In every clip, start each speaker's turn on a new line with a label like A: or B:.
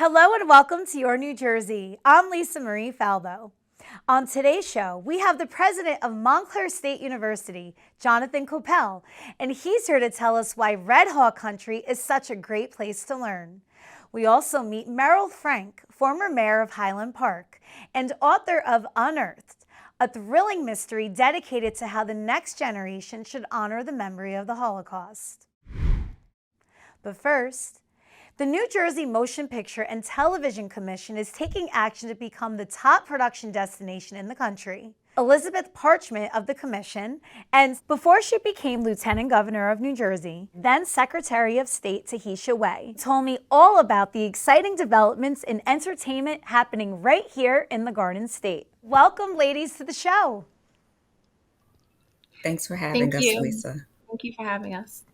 A: Hello and welcome to Your New Jersey. I'm Lisa Marie Falbo. On today's show, we have the president of Montclair State University, Jonathan Koppel, and he's here to tell us why Red Hawk Country is such a great place to learn. We also meet Merrill Frank, former mayor of Highland Park, and author of Unearthed, a thrilling mystery dedicated to how the next generation should honor the memory of the Holocaust. But first, the New Jersey Motion Picture and Television Commission is taking action to become the top production destination in the country. Elizabeth Parchment of the commission, and before she became Lieutenant Governor of New Jersey, then Secretary of State Tahisha Wei, told me all about the exciting developments in entertainment happening right here in the Garden State. Welcome, ladies, to the show.
B: Thanks for having
C: Thank
B: us,
C: you.
B: Lisa.
C: Thank you for having us.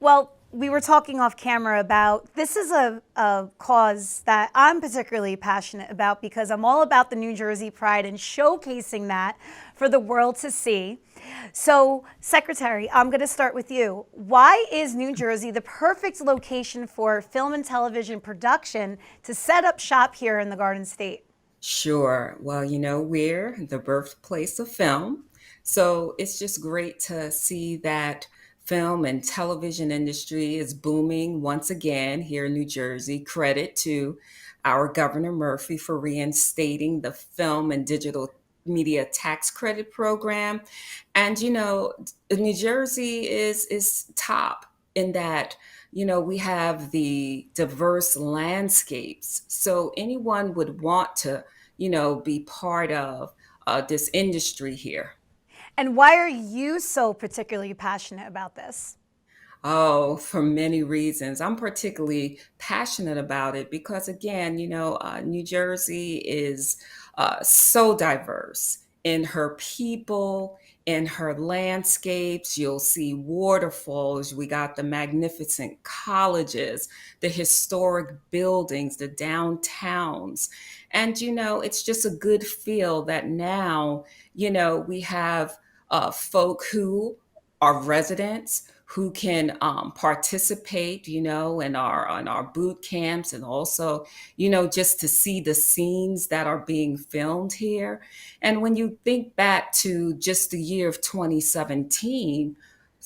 A: Well, we were talking off camera about this is a cause that I'm particularly passionate about because I'm all about the New Jersey pride and showcasing that for the world to see. So, Secretary, I'm going to start with you. Why is New Jersey the perfect location for film and television production to set up shop here in the Garden State?
B: Sure. Well, we're the birthplace of film. So it's just great to see that film and television industry is booming once again here in New Jersey. Credit to our Governor Murphy for reinstating the film and digital media tax credit program. And New Jersey is top in that we have the diverse landscapes. So anyone would want to be part of this industry here.
A: And why are you so particularly passionate about this?
B: Oh, for many reasons. I'm particularly passionate about it because, again, New Jersey is so diverse in her people, in her landscapes. You'll see waterfalls. We got the magnificent colleges, the historic buildings, the downtowns. And, it's just a good feel that now, we have folk who are residents who can participate, in our boot camps, and also, just to see the scenes that are being filmed here. And when you think back to just the year of 2017,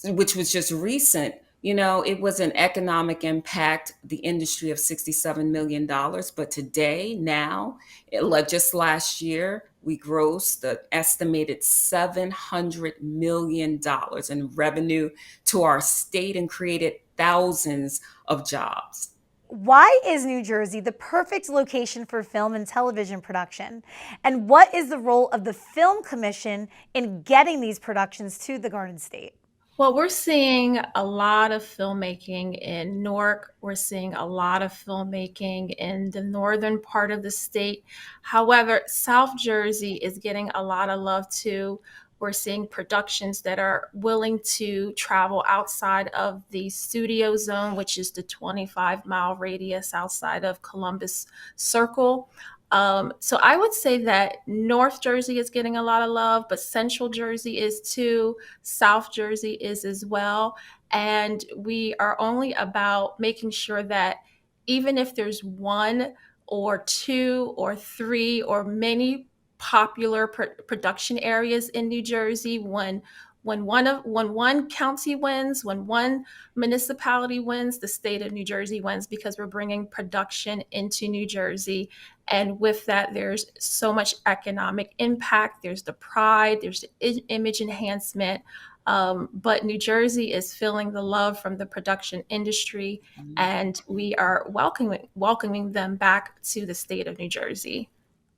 B: which was just recent, it was an economic impact, the industry of $67 million. But today, now, like just last year, we grossed the estimated $700 million in revenue to our state and created thousands of jobs.
A: Why is New Jersey the perfect location for film and television production? And what is the role of the Film Commission in getting these productions to the Garden State?
C: Well, we're seeing a lot of filmmaking in Newark. We're seeing a lot of filmmaking in the northern part of the state. However, South Jersey is getting a lot of love too. We're seeing productions that are willing to travel outside of the studio zone, which is the 25-mile radius outside of Columbus Circle. So I would say that North Jersey is getting a lot of love, but Central Jersey is too. South Jersey is as well. And we are only about making sure that even if there's one or two or three or many popular production areas in New Jersey, when one county wins, when one municipality wins, the state of New Jersey wins because we're bringing production into New Jersey. And with that, there's so much economic impact. There's the pride, there's the image enhancement. But New Jersey is feeling the love from the production industry, and we are welcoming them back to the state of New Jersey.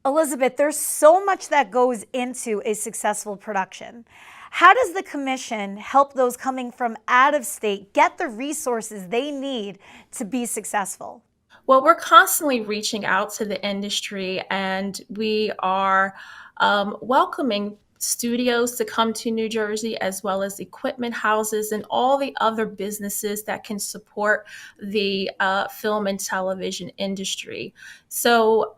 A: Elizabeth, there's so much that goes into a successful production. How does the commission help those coming from out of state get the resources they need to be successful?
C: Well, we're constantly reaching out to the industry, and we are welcoming studios to come to New Jersey, as well as equipment houses and all the other businesses that can support the film and television industry. So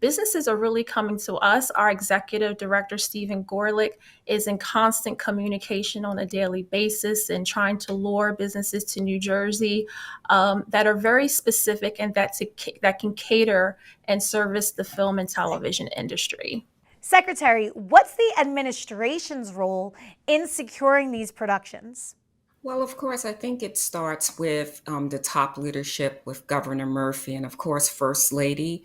C: businesses are really coming to us. Our executive director, Stephen Gorlick, is in constant communication on a daily basis and trying to lure businesses to New Jersey that are very specific and that can cater and service the film and television industry.
A: Secretary, what's the administration's role in securing these productions?
B: Well, of course, I think it starts with the top leadership with Governor Murphy and, of course, First Lady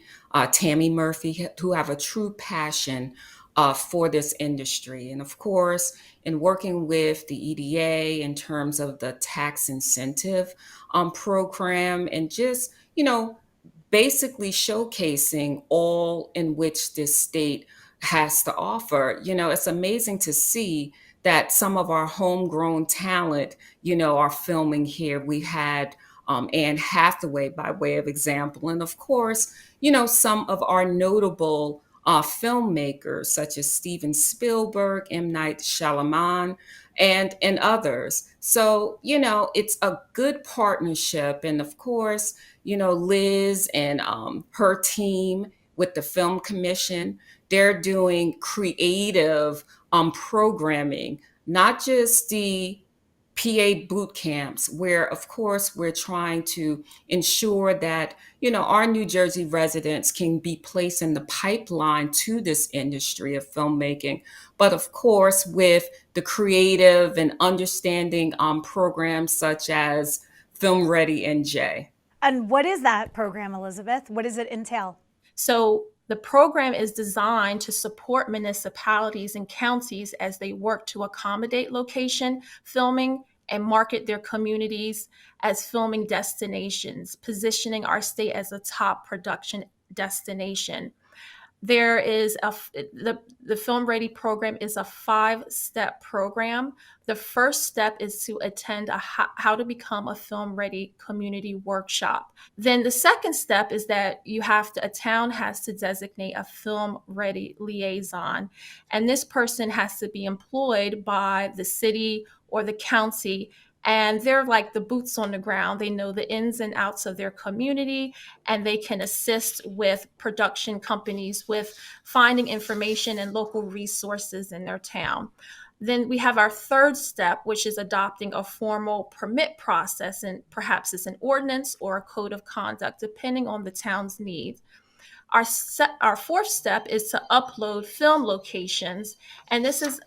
B: Tammy Murphy, who have a true passion for this industry. And, of course, in working with the EDA in terms of the tax incentive program and just, basically showcasing all in which this state has to offer. It's amazing to see that some of our homegrown talent, are filming here. We had Anne Hathaway by way of example. And of course, some of our notable filmmakers such as Steven Spielberg, M. Night Shyamalan, and others. So, it's a good partnership. And of course, Liz and her team with the Film Commission, they're doing creative programming, not just the PA boot camps, where, of course, we're trying to ensure that, our New Jersey residents can be placed in the pipeline to this industry of filmmaking. But of course, with the creative and understanding programs such as Film Ready NJ.
A: And what is that program, Elizabeth? What does it entail?
C: So the program is designed to support municipalities and counties as they work to accommodate location filming and market their communities as filming destinations, positioning our state as a top production destination. There is the Film Ready program is a 5-step program. The first step is to attend a how to become a Film Ready community workshop. Then the second step is that a town has to designate a Film Ready liaison, and this person has to be employed by the city or the county. And they're like the boots on the ground. They know the ins and outs of their community, and they can assist with production companies with finding information and local resources in their town. Then we have our third step, which is adopting a formal permit process, and perhaps it's an ordinance or a code of conduct, depending on the town's needs. Our fourth step is to upload film locations, and this is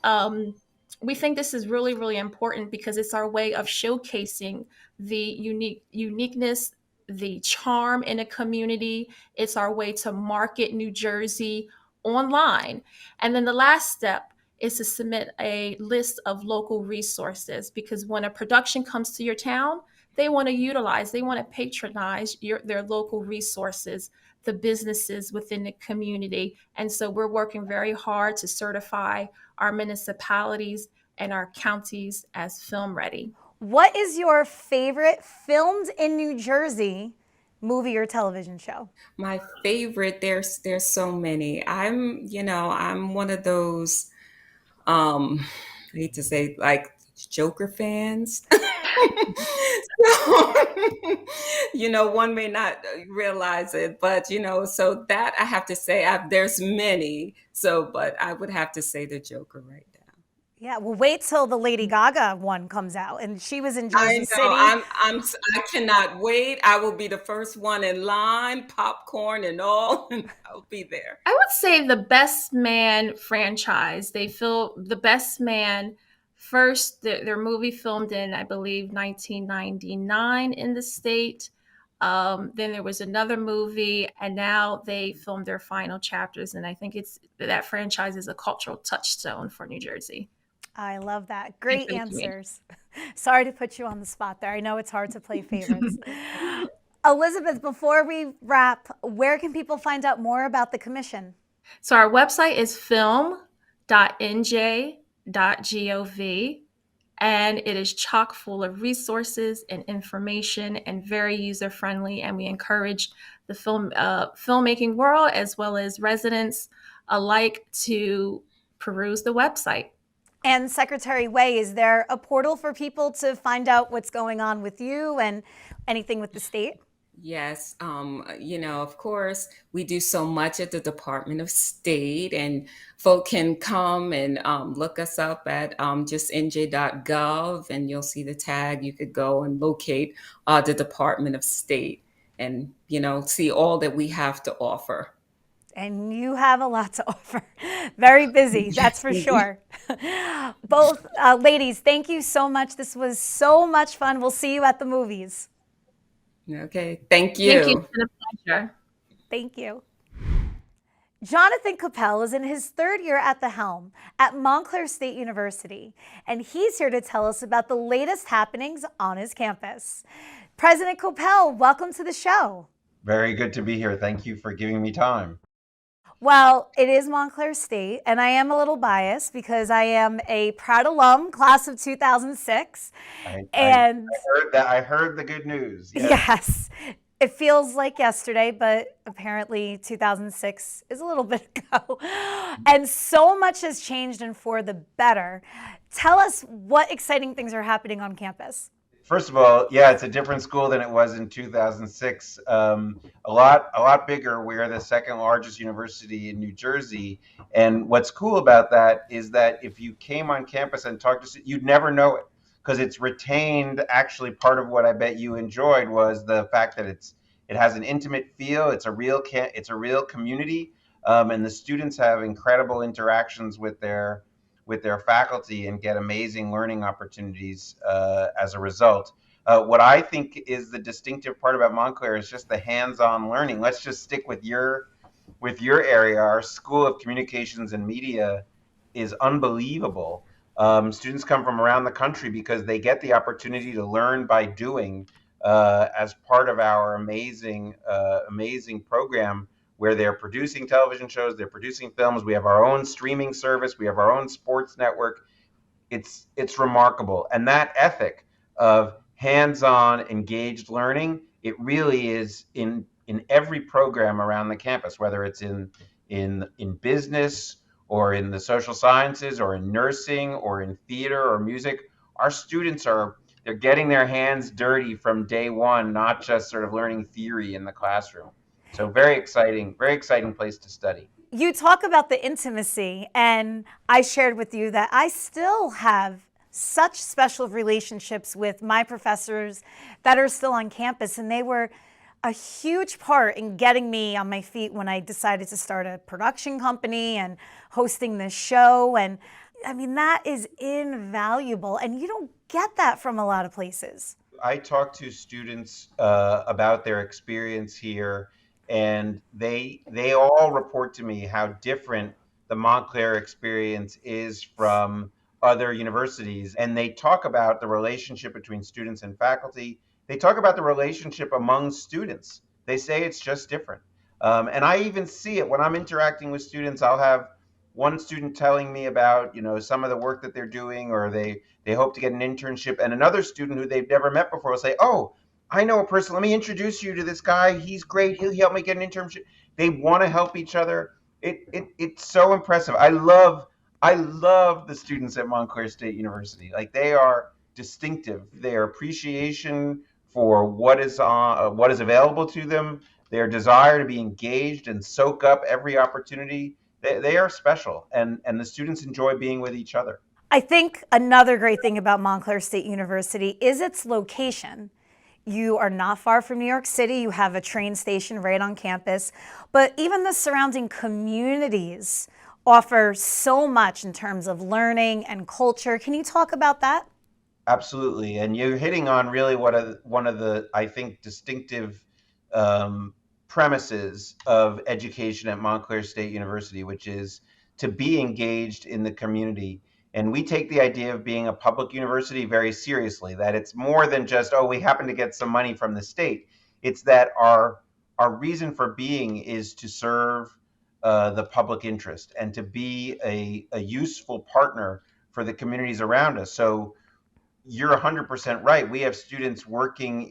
C: we think this is really, really important because it's our way of showcasing the uniqueness, the charm in a community. It's our way to market New Jersey online. And then the last step is to submit a list of local resources, because when a production comes to your town, they want to patronize their local resources, the businesses within the community. And so we're working very hard to certify our municipalities and our counties as film ready.
A: What is your favorite filmed in New Jersey movie or television show?
B: My favorite, there's so many. I'm one of those I hate to say, like, Joker fans. So, one may not realize it, but so that I have to say, there's many. So, but I would have to say the Joker right now.
A: Yeah, well, wait till the Lady Gaga one comes out, and she was in
B: I
A: Jersey
B: know.
A: City.
B: I cannot wait. I will be the first one in line, popcorn and all, and I'll be there.
C: I would say the Best Man franchise. They feel The Best Man first, their movie filmed in, I believe, 1999 in the state. Then there was another movie, and now they filmed their final chapters. And I think that franchise is a cultural touchstone for New Jersey.
A: I love that. Great
C: Thank you.
A: answers. Sorry to put you on the spot there. I know it's hard to play favorites. Elizabeth, before we wrap, where can people find out more about the commission?
C: So our website is film.nj.gov, and it is chock full of resources and information and very user-friendly. And we encourage the filmmaking world as well as residents alike to peruse the website.
A: And Secretary Way, is there a portal for people to find out what's going on with you and anything with the state?
B: Yes, of course, we do so much at the Department of State, and folk can come and look us up at just nj.gov, and you'll see the tag. You could go and locate the Department of State and, see all that we have to offer.
A: And you have a lot to offer. Very busy, that's for sure. Both ladies, thank you so much. This was so much fun. We'll see you at the movies.
B: Okay, thank
C: Thank you.
B: you.
C: It's been a pleasure.
A: Thank you. Jonathan Coppell is in his third year at the helm at Montclair State University, and he's here to tell us about the latest happenings on his campus. President Coppell, welcome to the show.
D: Very good to be here. Thank you for giving me time.
A: Well, it is Montclair State, and I am a little biased because I am a proud alum, class of 2006.
D: I heard the good news.
A: Yes, it feels like yesterday, but apparently 2006 is a little bit ago. And so much has changed and for the better. Tell us what exciting things are happening on campus.
D: First of all, yeah, it's a different school than it was in 2006. A lot bigger. We're the second largest university in New Jersey. And what's cool about that is that if you came on campus and talked to, you'd never know it because it's retained. Actually, part of what I bet you enjoyed was the fact that it has an intimate feel. It's a real community, and the students have incredible interactions with their faculty and get amazing learning opportunities as a result. What I think is the distinctive part about Montclair is just the hands-on learning. Let's just stick with your area. Our School of Communications and Media is unbelievable. Students come from around the country because they get the opportunity to learn by doing as part of our amazing program, where they're producing television shows, they're producing films. We have our own streaming service, we have our own sports network. It's remarkable. And that ethic of hands-on engaged learning, it really is in every program around the campus, whether it's in business or in the social sciences or in nursing or in theater or music. Our students they're getting their hands dirty from day one, not just sort of learning theory in the classroom. So very exciting place to study.
A: You talk about the intimacy, and I shared with you that I still have such special relationships with my professors that are still on campus, and they were a huge part in getting me on my feet when I decided to start a production company and hosting this show. And I mean, that is invaluable, and you don't get that from a lot of places.
D: I talk to students about their experience here, and they all report to me how different the Montclair experience is from other universities. And they talk about the relationship between students and faculty. They talk about the relationship among students. They say it's just different. And I even see it when I'm interacting with students. I'll have one student telling me about, some of the work that they're doing, or they hope to get an internship, and another student who they've never met before will say, "Oh, I know a person. Let me introduce you to this guy. He's great. He'll help me get an internship." They want to help each other. It's so impressive. I love the students at Montclair State University. Like, they are distinctive. Their appreciation for what is available to them, their desire to be engaged and soak up every opportunity. They are special, and the students enjoy being with each other.
A: I think another great thing about Montclair State University is its location. You are not far from New York City. You have a train station right on campus, but even the surrounding communities offer so much in terms of learning and culture. Can you talk about that?
D: Absolutely, and you're hitting on really one of the, I think, distinctive premises of education at Montclair State University, which is to be engaged in the community. And we take the idea of being a public university very seriously, that it's more than just, oh, we happen to get some money from the state. It's that our reason for being is to serve the public interest and to be a useful partner for the communities around us. So you're 100% right. We have students working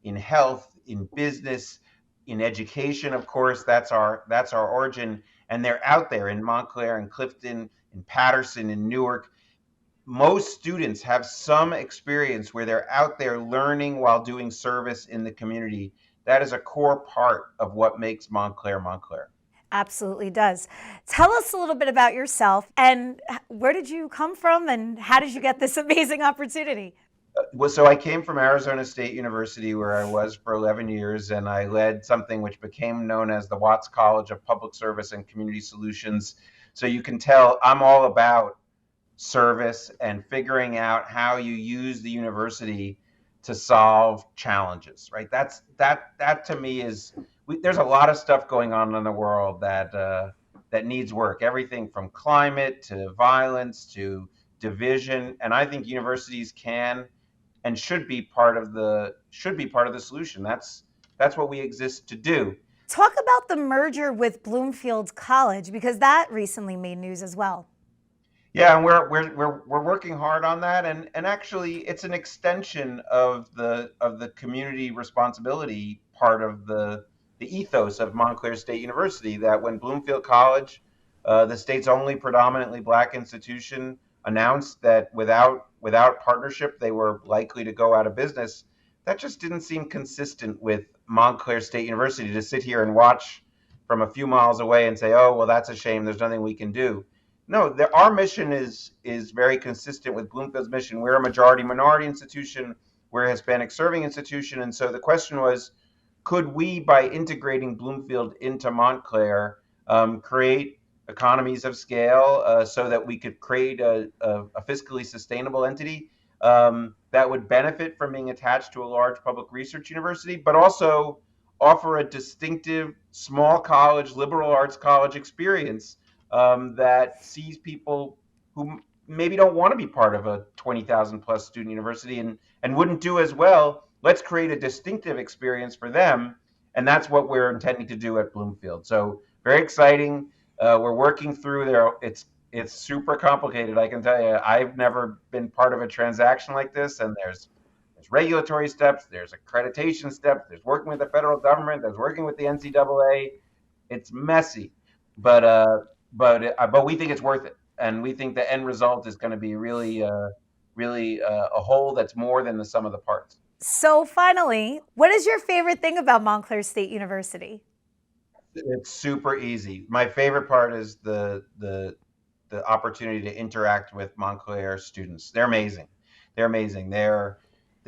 D: in health, in business, in education, of course. That's our origin. And they're out there in Montclair and Clifton in Patterson, in Newark. Most students have some experience where they're out there learning while doing service in the community. That is a core part of what makes Montclair Montclair.
A: Absolutely does. Tell us a little bit about yourself and where did you come from and how did you get this amazing opportunity?
D: So I came from Arizona State University, where I was for 11 years, and I led something which became known as the Watts College of Public Service and Community Solutions. So you can tell I'm all about service and figuring out how you use the university to solve challenges, right? That to me is, there's a lot of stuff going on in the world that needs work. Everything from climate to violence to division, and I think universities can and should be part of the solution. That's what we exist to do.
A: Talk about the merger with Bloomfield College because that recently made news as well.
D: Yeah, and we're working hard on that, and actually it's an extension of the community responsibility part of the ethos of Montclair State University. That when Bloomfield College, the state's only predominantly Black institution, announced that without partnership they were likely to go out of business, that just didn't seem consistent with Montclair State University to sit here and watch from a few miles away and say, oh well, that's a shame. There's nothing we can do. No, our mission is very consistent with Bloomfield's mission. We're a majority minority institution. We're a Hispanic serving institution. And so the question was, could we, by integrating Bloomfield into Montclair, create economies of scale so that we could create a fiscally sustainable entity that would benefit from being attached to a large public research university, but also offer a distinctive small college, liberal arts college experience that sees people who maybe don't want to be part of a 20,000 plus student university and wouldn't do as well. Let's create a distinctive experience for them. And that's what we're intending to do at Bloomfield. So very exciting. We're working through there. It's super complicated. I can tell you, I've never been part of a transaction like this. And there's regulatory steps, there's accreditation steps, there's working with the federal government, there's working with the NCAA. It's messy, but we think it's worth it, and we think the end result is going to be really a whole that's more than the sum of the parts.
A: So finally, what is your favorite thing about Montclair State University?
D: It's super easy. My favorite part is the opportunity to interact with Montclair students. They're amazing. They're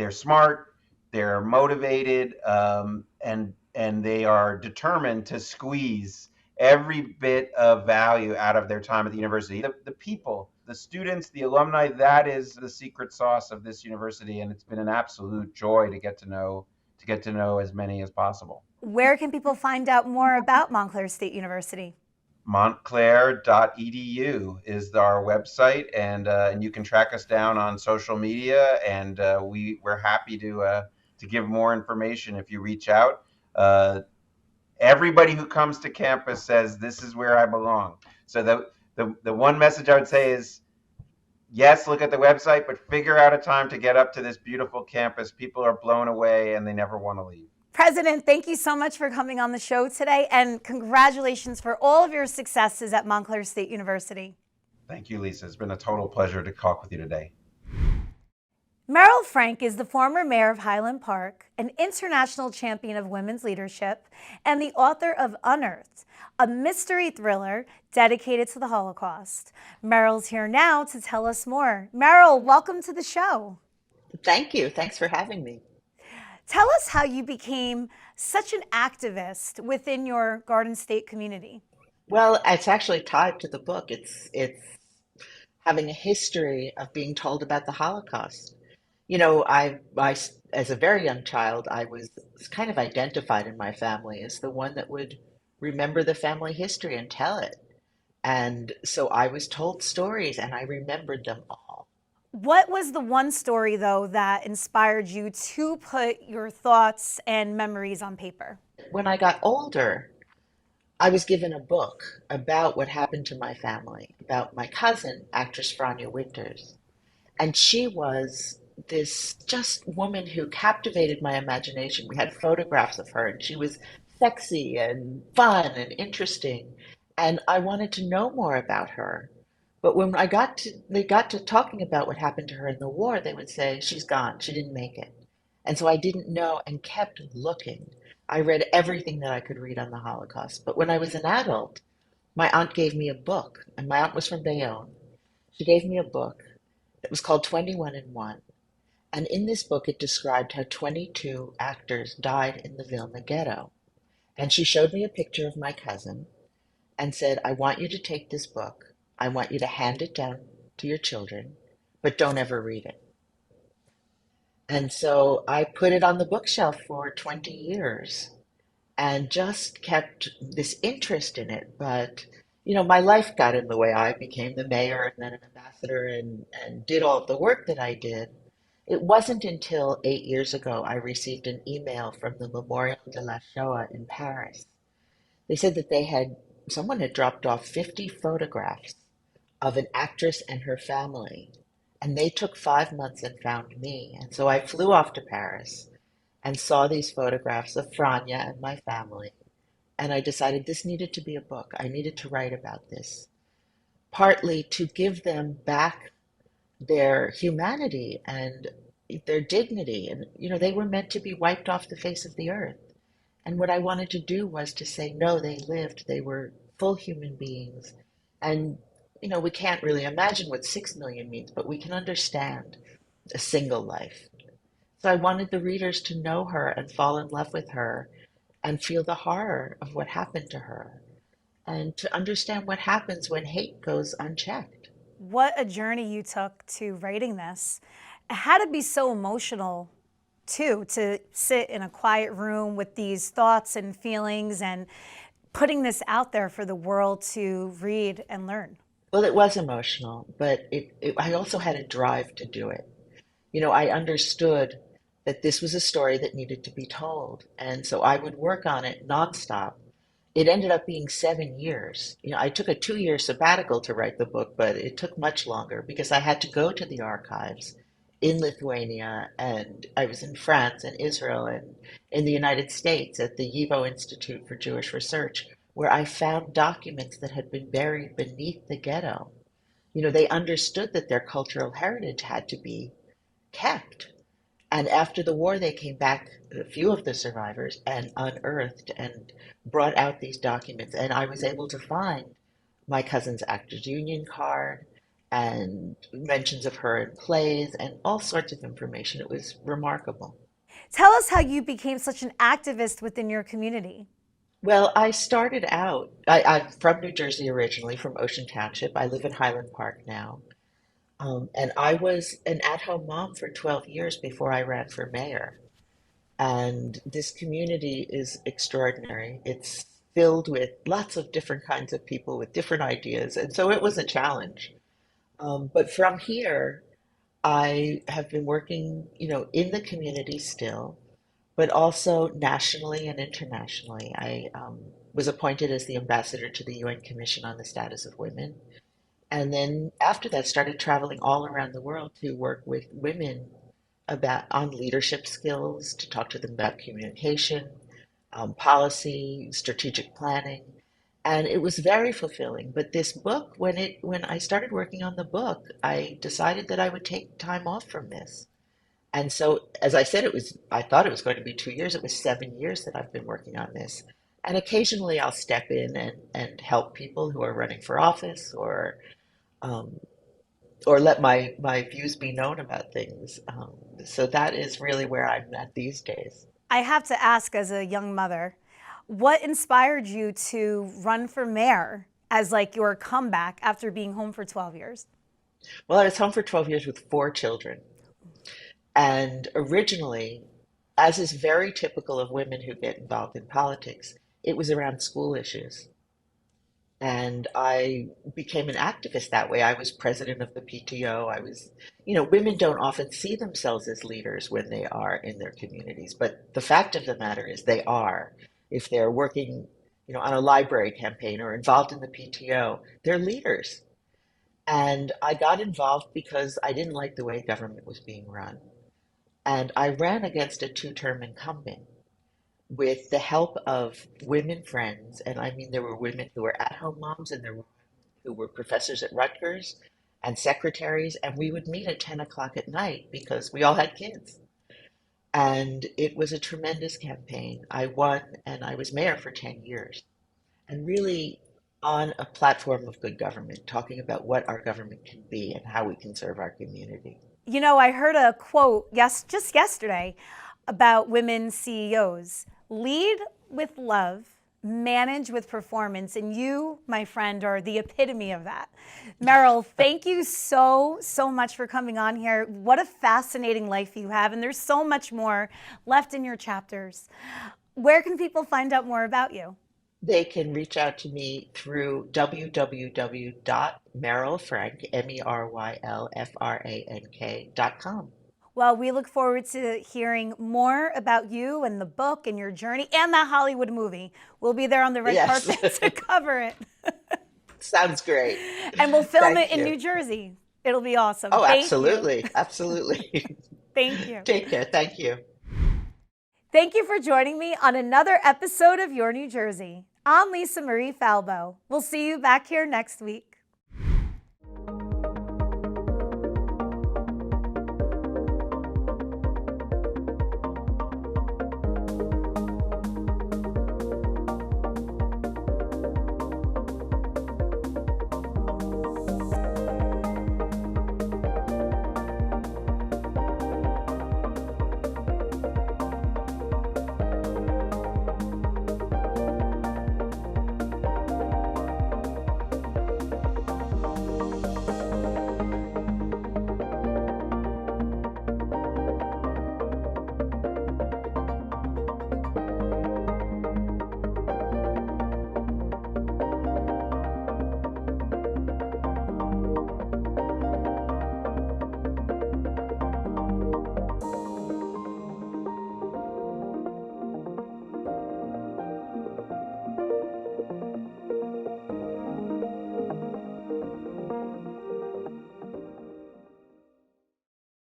D: smart. They're motivated, and they are determined to squeeze every bit of value out of their time at the university. The people, the students, the alumni, that is the secret sauce of this university, and it's been an absolute joy to get to know as many as possible.
A: Where can people find out more about Montclair State University?
D: Montclair.edu is our website, and you can track us down on social media, and we're happy to give more information if you reach out. Everybody who comes to campus says this is where I belong. So the one message I would say is, yes, look at the website, but figure out a time to get up to this beautiful campus. People are blown away and they never want to leave.
A: President, thank you so much for coming on the show today, and congratulations for all of your successes at Montclair State University.
D: Thank you, Lisa. It's been a total pleasure to talk with you today.
A: Meryl Frank is the former mayor of Highland Park, an international champion of women's leadership, and the author of Unearthed, a mystery thriller dedicated to the Holocaust. Meryl's here now to tell us more. Meryl, welcome to the show.
E: Thank you. Thanks for having me.
A: Tell us how you became such an activist within your Garden State community.
E: Well, it's actually tied to the book. It's having a history of being told about the Holocaust. You know, I as a very young child, I was kind of identified in my family as the one that would remember the family history and tell it. And so I was told stories and I remembered them all.
A: What was the one story, though, that inspired you to put your thoughts and memories on paper?
E: When I got older, I was given a book about what happened to my family, about my cousin, actress Franya Winters. And she was this just woman who captivated my imagination. We had photographs of her, and she was sexy and fun and interesting. And I wanted to know more about her. But when they got to talking about what happened to her in the war, they would say, she's gone, she didn't make it. And so I didn't know and kept looking. I read everything that I could read on the Holocaust. But when I was an adult, my aunt gave me a book, and my aunt was from Bayonne. She gave me a book that was called 21 in 1. And in this book, it described how 22 actors died in the Vilna ghetto. And she showed me a picture of my cousin and said, I want you to take this book. I want you to hand it down to your children, but don't ever read it. And so I put it on the bookshelf for 20 years and just kept this interest in it. But, my life got in the way. I became the mayor and then an ambassador and did all of the work that I did. It wasn't until 8 years ago I received an email from the Memorial de la Shoah in Paris. They said that someone had dropped off 50 photographs of an actress and her family, and they took 5 months and found me. And so I flew off to Paris and saw these photographs of Franya and my family. And I decided this needed to be a book. I needed to write about this, partly to give them back their humanity and their dignity. And, they were meant to be wiped off the face of the earth. And what I wanted to do was to say, no, they lived. They were full human beings. And, we can't really imagine what 6 million means, but we can understand a single life. So I wanted the readers to know her and fall in love with her and feel the horror of what happened to her and to understand what happens when hate goes unchecked.
A: What a journey you took to writing this. It had to be so emotional, too, to sit in a quiet room with these thoughts and feelings and putting this out there for the world to read and learn.
E: Well, it was emotional, but I also had a drive to do it. I understood that this was a story that needed to be told. And so I would work on it nonstop. It ended up being 7 years. I took a 2-year sabbatical to write the book, but it took much longer because I had to go to the archives in Lithuania, and I was in France and Israel and in the United States at the YIVO Institute for Jewish Research, where I found documents that had been buried beneath the ghetto. They understood that their cultural heritage had to be kept. And after the war, they came back, a few of the survivors, and unearthed and brought out these documents. And I was able to find my cousin's Actors Union card and mentions of her in plays and all sorts of information. It was remarkable.
A: Tell us how you became such an activist within your community.
E: Well, I started out, I'm from New Jersey originally, from Ocean Township. I live in Highland Park now. And I was an at-home mom for 12 years before I ran for mayor. And this community is extraordinary. It's filled with lots of different kinds of people with different ideas. And so it was a challenge. But from here, I have been working, in the community still, but also nationally and internationally. I was appointed as the ambassador to the UN Commission on the Status of Women. And then after that, started traveling all around the world to work with women on leadership skills, to talk to them about communication, policy, strategic planning. And it was very fulfilling. But this book, when I started working on the book, I decided that I would take time off from this. And so, as I said, I thought it was going to be 2 years. It was 7 years that I've been working on this. And occasionally I'll step in and help people who are running for office um, or let my views be known about things. So that is really where I'm at these days.
A: I have to ask, as a young mother, what inspired you to run for mayor as like your comeback after being home for 12 years?
E: Well, I was home for 12 years with 4 children. And originally, as is very typical of women who get involved in politics, it was around school issues. And I became an activist that way. I was president of the PTO. Women don't often see themselves as leaders when they are in their communities. But the fact of the matter is they are. If they're working, on a library campaign or involved in the PTO, they're leaders. And I got involved because I didn't like the way government was being run. And I ran against a 2-term incumbent with the help of women friends. And I mean, there were women who were at-home moms and there were who were professors at Rutgers and secretaries, and we would meet at 10 o'clock at night because we all had kids. And it was a tremendous campaign. I won, and I was mayor for 10 years. And really on a platform of good government, talking about what our government can be and how we can serve our community.
A: You know, I heard a quote just yesterday about women CEOs. Lead with love, manage with performance. And you, my friend, are the epitome of that. Meryl, thank you so much for coming on here. What a fascinating life you have. And there's so much more left in your chapters. Where can people find out more about you?
E: They can reach out to me through www.merylfrank, MERYLFRANK.com.
A: Well, we look forward to hearing more about you and the book and your journey and that Hollywood movie. We'll be there on the red
E: Yes.
A: carpet to cover it.
E: Sounds great.
A: And we'll film
E: Thank
A: it in
E: you.
A: New Jersey. It'll be awesome.
E: Oh,
A: Thank you.
E: absolutely. Absolutely.
A: Thank you.
E: Take care. Thank you.
A: Thank you for joining me on another episode of Your New Jersey. I'm Lisa Marie Falbo. We'll see you back here next week.